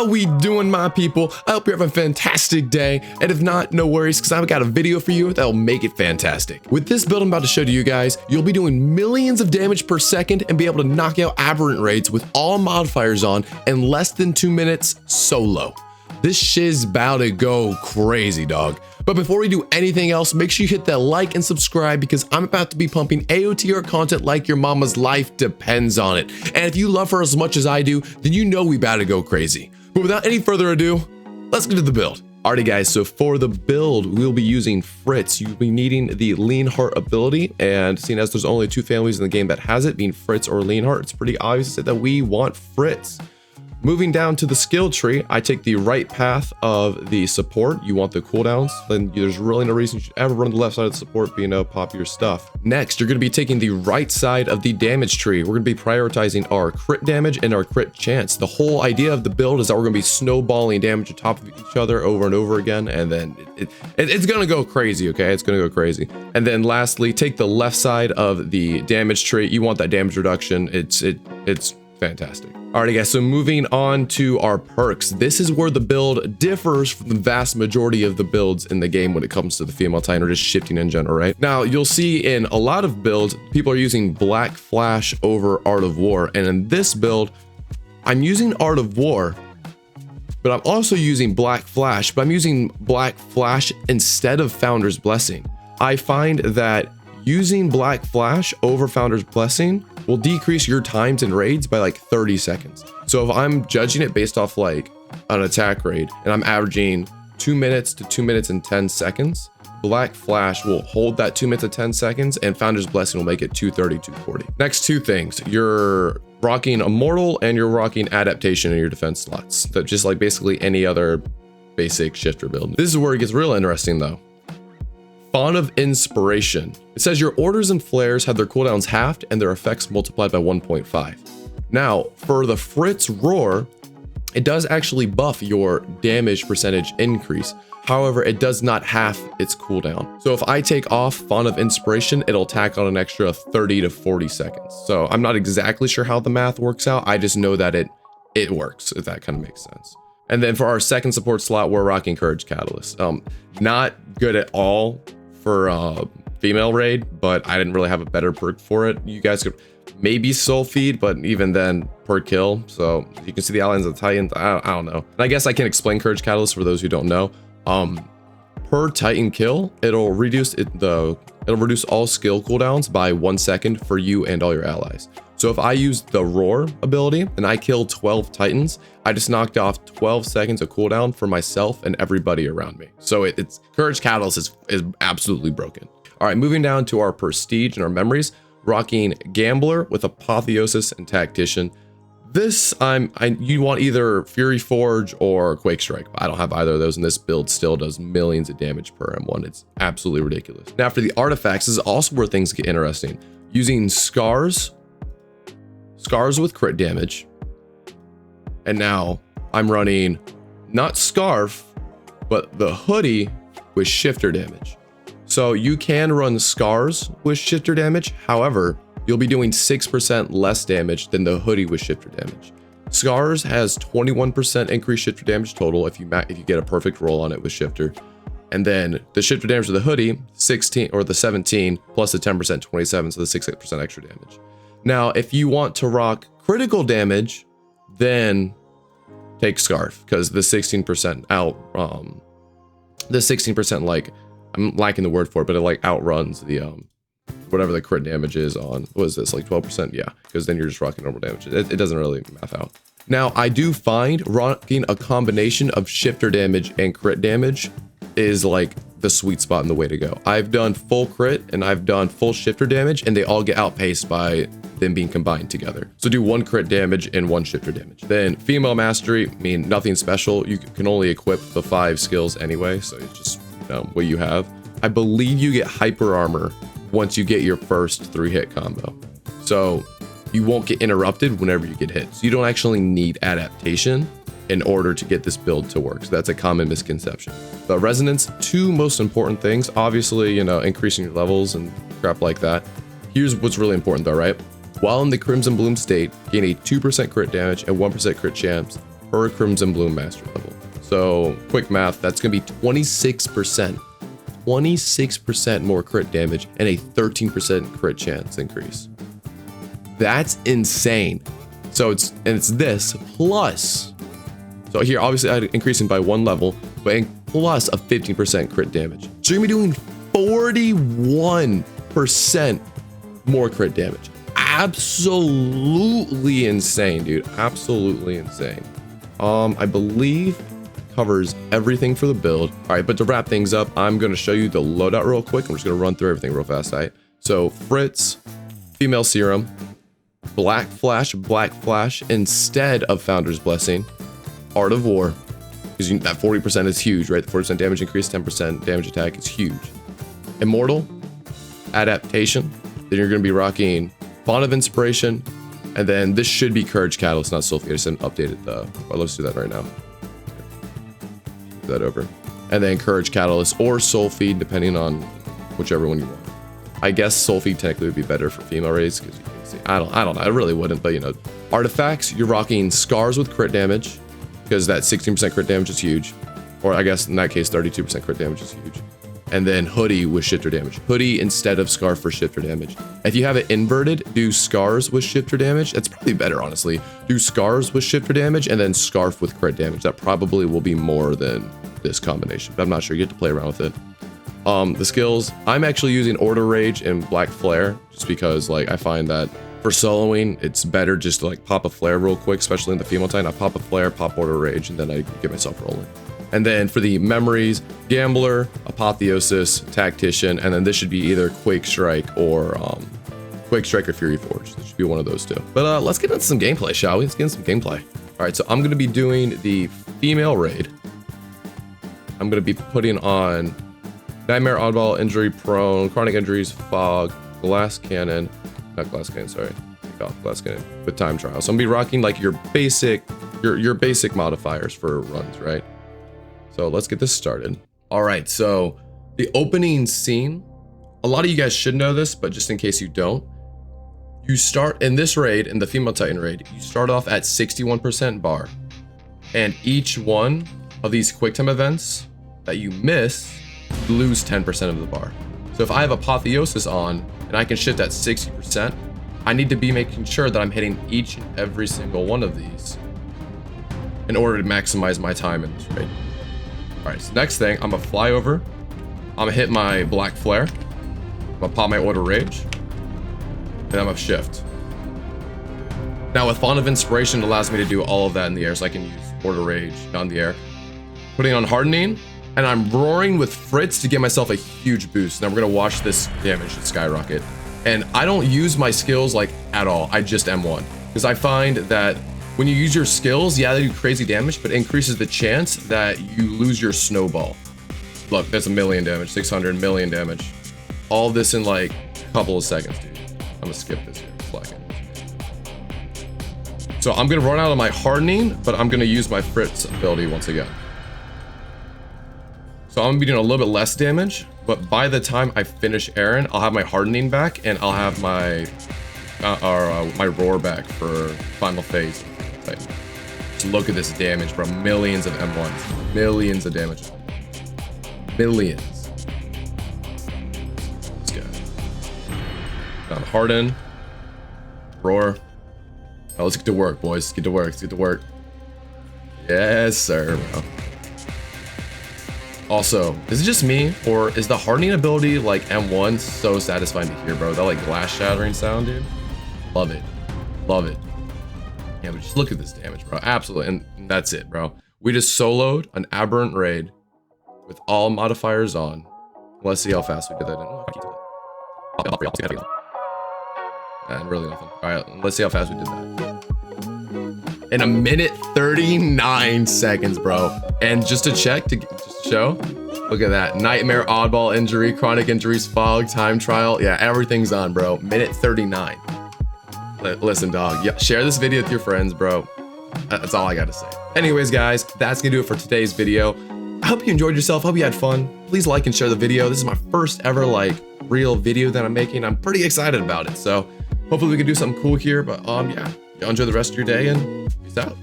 How we doing, my people? I hope you're having a fantastic day, and if not, no worries, because I've got a video for you that'll make it fantastic. With this build I'm about to show to you guys, you'll be doing millions of damage per second and be able to knock out aberrant raids with all modifiers on in less than 2 minutes solo. This shit's about to go crazy, dog. But before we do anything else, make sure you hit that like and subscribe because I'm about to be pumping AOTR content like your mama's life depends on it. And if you love her as much as I do, then you know we about to go crazy. But without any further ado, let's get to the build. Alrighty guys, so for the build, we'll be using Fritz. You'll be needing the Lean Heart ability, and seeing as there's only 2 families in the game that has it, being Fritz or Lean Heart, it's pretty obvious that we want Fritz. Moving down to the skill tree, I take the right path of the support. You want the cooldowns, then there's really no reason you should ever run the left side of the support, being able to pop your stuff. Next, you're going to be taking the right side of the damage tree. We're going to be prioritizing our crit damage and our crit chance. The whole idea of the build is that we're going to be snowballing damage on top of each other over and over again, and then it's going to go crazy, okay? It's going to go crazy. And then lastly, take the left side of the damage tree. You want that damage reduction. It's fantastic. Alrighty guys, so moving on to our perks. This is where the build differs from the vast majority of the builds in the game when it comes to the femaletitan or just shifting in general, right? Now, you'll see in a lot of builds, people are using Black Flash over Art of War. And in this build, I'm using Art of War, but I'm also using Black Flash, but I'm using Black Flash instead of Founder's Blessing. I find that using Black Flash over Founder's Blessing will decrease your times in raids by like 30 seconds. So if I'm judging it based off like an attack raid and I'm averaging 2 minutes to 2 minutes and 10 seconds, Black Flash will hold that 2 minutes and 10 seconds and Founder's Blessing will make it 230, 240. Next 2 things, you're rocking Immortal and you're rocking Adaptation in your defense slots. That just like basically any other basic shifter build. This is where it gets real interesting though. Font of Inspiration. It says your orders and flares have their cooldowns halved and their effects multiplied by 1.5. Now, for the Fritz Roar, it does actually buff your damage percentage increase. However, it does not half its cooldown. So if I take off Font of Inspiration, it'll tack on an extra 30 to 40 seconds. So I'm not exactly sure how the math works out. I just know that it works, if that kind of makes sense. And then for our second support slot, we're rocking Courage Catalyst. Not good at all for female raid, but I didn't really have a better perk for it. You guys could maybe soul feed, but even then per kill. So you can see the outlines of the Titan. I don't know. And I guess I can explain Courage Catalyst for those who don't know. Per Titan kill, it'll reduce all skill cooldowns by 1 second for you and all your allies. So if I use the Roar ability and I kill 12 Titans, I just knocked off 12 seconds of cooldown for myself and everybody around me. So it's Courage Catalyst is absolutely broken. All right, moving down to our prestige and our memories, rocking Gambler with Apotheosis and Tactician. This you want either Fury Forge or Quake Strike. I don't have either of those, and this build still does millions of damage per M1. It's absolutely ridiculous. Now for the artifacts, this is also where things get interesting. Using Scars with crit damage, and now I'm running not Scarf, but the hoodie with shifter damage. So you can run Scars with shifter damage, however, you'll be doing 6% less damage than the hoodie with shifter damage. Scars has 21% increased shifter damage total if you get a perfect roll on it with shifter. And then the shifter damage of the hoodie, 16 or the 17 plus the 10%, 27, so the 6% extra damage. Now, if you want to rock critical damage, then take Scarf, because the 16% the 16% like, I'm lacking the word for it, but it like outruns the whatever the crit damage is on, what is this, like 12%? Yeah, because then you're just rocking normal damage. It doesn't really math out. Now, I do find rocking a combination of shifter damage and crit damage is like the sweet spot and the way to go. I've done full crit and I've done full shifter damage, and they all get outpaced by them being combined together. So do 1 crit damage and 1 shifter damage. Then female mastery, I mean, nothing special. You can only equip the 5 skills anyway, so it's just what you have. I believe you get hyper armor once you get your first 3-hit combo. So you won't get interrupted whenever you get hit. So you don't actually need adaptation in order to get this build to work. So that's a common misconception. The resonance, 2 most important things, obviously, increasing your levels and crap like that. Here's what's really important though, right? While in the Crimson Bloom state, gain a 2% crit damage and 1% crit chance per Crimson Bloom master level. So quick math, that's gonna be 26%. 26% more crit damage and a 13% crit chance increase. That's insane. So it's this plus, so here obviously I'm increasing by 1 level, but plus a 15% crit damage. So you're gonna be doing 41% more crit damage. Absolutely insane, dude. Absolutely insane. I believe covers everything for the build. All right, but to wrap things up, I'm gonna show you the loadout real quick. I'm just gonna run through everything real fast, all right? So Fritz, female serum, black flash instead of Founder's Blessing, Art of War, because that 40% is huge, right? The 40% damage increase, 10% damage attack is huge. Immortal, adaptation, then you're gonna be rocking Font of Inspiration, and then this should be Courage Catalyst, not Sulfate. I just haven't updated the, well, let's do that right now. That over, and then Courage Catalyst or Soul Feed, depending on whichever one you want. I guess Soul Feed technically would be better for female raids because you can see, I don't know, I really wouldn't, but you know, artifacts, you're rocking Scars with crit damage because that 16% crit damage is huge, or I guess in that case 32% crit damage is huge, and then Hoodie with shifter damage. Hoodie instead of Scarf for shifter damage. If you have it inverted, do Scars with shifter damage. That's probably better, honestly. Do Scars with shifter damage and then Scarf with crit damage. That probably will be more than this combination, but I'm not sure. You get to play around with it. The skills, I'm actually using Order Rage and Black Flare just because like I find that for soloing, it's better just to like pop a flare real quick, especially in the female titan. I pop a flare, pop Order Rage, and then I get myself rolling. And then for the memories, Gambler, Apotheosis, Tactician, and then this should be either Quake Strike or Fury Forge. This should be one of those two. But let's get into some gameplay, shall we? Let's get into some gameplay. All right, so I'm gonna be doing the female raid. I'm gonna be putting on Nightmare, Oddball, Injury Prone, Chronic Injuries, Fog, Glass Cannon, not Glass Cannon, sorry, take off Glass Cannon with Time Trial. So I'm gonna be rocking like your basic modifiers for runs, right? So let's get this started. All right, so the opening scene, a lot of you guys should know this, but just in case you don't, you start in this raid, in the female titan raid, you start off at 61% bar, and each one of these quick time events that you miss, you lose 10% of the bar. So if I have Apotheosis on and I can shift at 60%, I need to be making sure that I'm hitting each and every single one of these in order to maximize my time in this raid. All right, so next thing, I'm gonna fly over, I'm gonna hit my Black Flare, I'm gonna pop my Order Rage, and I'm gonna shift. Now with Font of Inspiration, it allows me to do all of that in the air, so I can use Order Rage down the air. Putting on Hardening, and I'm roaring with Fritz to get myself a huge boost. Now we're gonna watch this damage skyrocket. And I don't use my skills like at all, I just M1. Because I find that when you use your skills, yeah, they do crazy damage, but it increases the chance that you lose your snowball. Look, that's 1,000,000 damage, 600 million damage. All this in like a couple of seconds, dude. I'm gonna skip this here, So I'm gonna run out of my Hardening, but I'm gonna use my Fritz ability once again. So I'm gonna be doing a little bit less damage, but by the time I finish Aaron, I'll have my Hardening back and I'll have my my Roar back for final phase. Just look at this damage, bro. Millions of M1s, millions of damage, millions. Let's go. Down Harden, Roar. Now let's get to work, boys. Let's get to work. Let's get to work. Yes, sir, bro. Also, is it just me, or is the Hardening ability like M1 so satisfying to hear, bro? That like glass shattering sound, dude. Love it. Love it. Yeah, but just look at this damage, bro. Absolutely. And that's it, bro. We just soloed an aberrant raid with all modifiers on. Let's see how fast we did that. And really nothing. All right, let's see how fast we did that. In 1:39 seconds, bro. And just to check, to show, look at that. Nightmare, Oddball, Injury, Chronic Injuries, Fog, Time Trial. Yeah, everything's on, bro. 1:39. Listen, dog, yeah, share this video with your friends, bro. That's all I gotta say. Anyways, guys, that's gonna do it for today's video. I hope you enjoyed yourself. Hope you had fun. Please like and share the video. This is my first ever like real video that I'm making. I'm pretty excited about it. So hopefully we can do something cool here. But yeah, y'all enjoy the rest of your day and peace out.